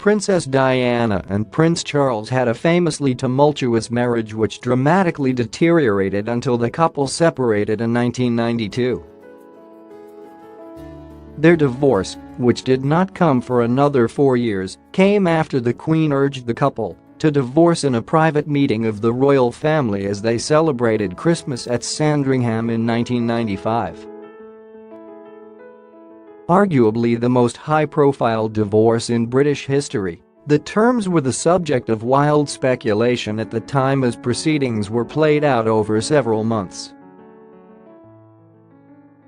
Princess Diana and Prince Charles had a famously tumultuous marriage which dramatically deteriorated until the couple separated in 1992. Their divorce, which did not come for another 4 years, came after the Queen urged the couple to divorce in a private meeting of the royal family as they celebrated Christmas at Sandringham in 1995. Arguably the most high-profile divorce in British history, the terms were the subject of wild speculation at the time as proceedings were played out over several months.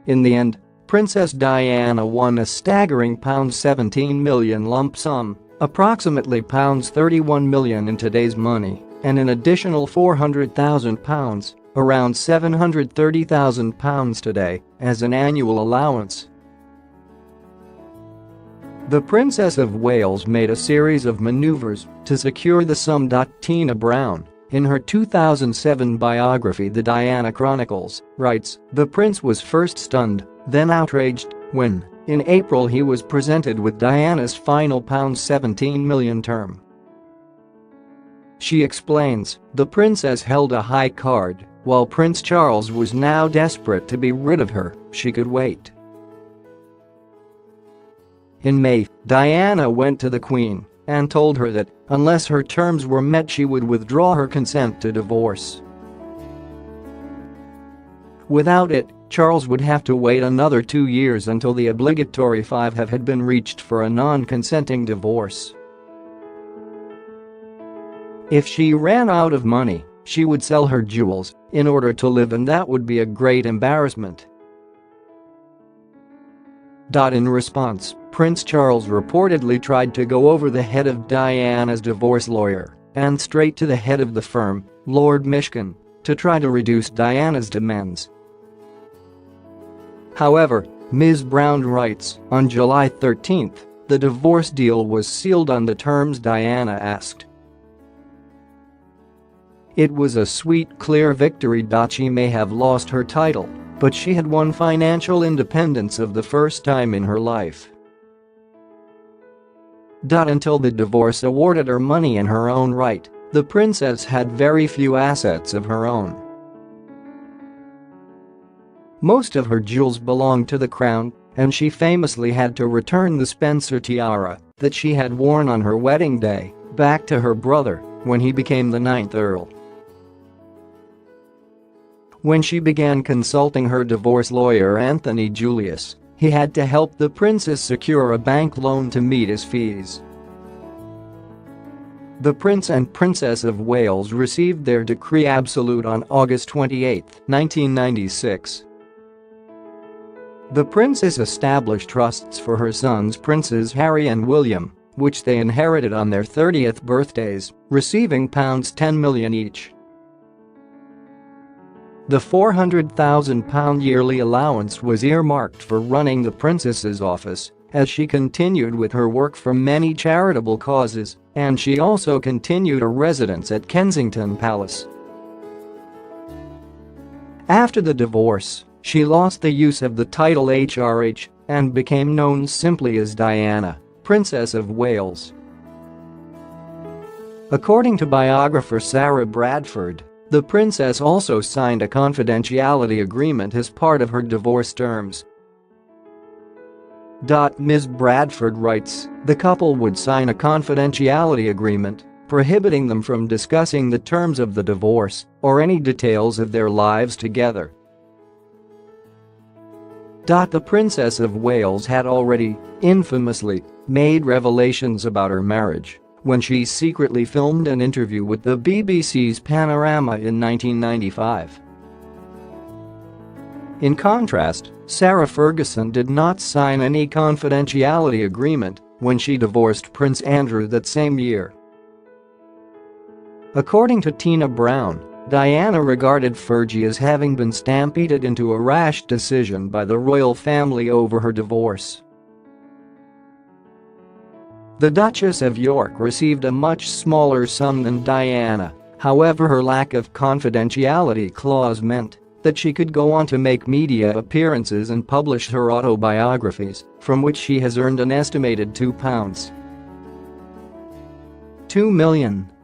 In the end, Princess Diana won a staggering £17 million lump sum, approximately £31 million in today's money, and an additional £400,000, around £730,000 today, as an annual allowance. The Princess of Wales made a series of manoeuvres to secure the sum.Tina Brown. In her 2007 biography The Diana Chronicles, writes, "The prince was first stunned, then outraged, when, in April he was presented with Diana's final £17 million term." She explains, "The princess held a high card, while Prince Charles was now desperate to be rid of her, she could wait." In May, Diana went to the Queen and told her that, unless her terms were met, she would withdraw her consent to divorce. Without it, Charles would have to wait another 2 years until the obligatory 5 had been reached for a non-consenting divorce. If she ran out of money, she would sell her jewels in order to live, and that would be a great embarrassment. In response, Prince Charles reportedly tried to go over the head of Diana's divorce lawyer and straight to the head of the firm, Lord Mishcon, to try to reduce Diana's demands. However, Ms. Brown writes, on July 13, the divorce deal was sealed on the terms Diana asked. It was a sweet, clear victory. She may have lost her title, but she had won financial independence of the first time in her life. Until the divorce awarded her money in her own right, the princess had very few assets of her own. Most of her jewels belonged to the crown, and she famously had to return the Spencer tiara that she had worn on her wedding day back to her brother when he became the 9th Earl. When she began consulting her divorce lawyer Anthony Julius, he had to help the princess secure a bank loan to meet his fees. The Prince and Princess of Wales received their decree absolute on August 28, 1996. The princess established trusts for her sons Princes Harry and William, which they inherited on their 30th birthdays, receiving £10 million each. The £400,000 yearly allowance was earmarked for running the princess's office, as she continued with her work for many charitable causes, and she also continued a residence at Kensington Palace. After the divorce, she lost the use of the title HRH and became known simply as Diana, Princess of Wales. According to biographer Sarah Bradford, the princess also signed a confidentiality agreement as part of her divorce terms. Ms. Bradford writes, the couple would sign a confidentiality agreement, prohibiting them from discussing the terms of the divorce or any details of their lives together. The Princess of Wales had already, infamously, made revelations about her marriage when she secretly filmed an interview with the BBC's Panorama in 1995. In contrast, Sarah Ferguson did not sign any confidentiality agreement when she divorced Prince Andrew that same year. According to Tina Brown, Diana regarded Fergie as having been stampeded into a rash decision by the royal family over her divorce. The Duchess of York received a much smaller sum than Diana, however her lack of confidentiality clause meant that she could go on to make media appearances and publish her autobiographies, from which she has earned an estimated £2. $2 million.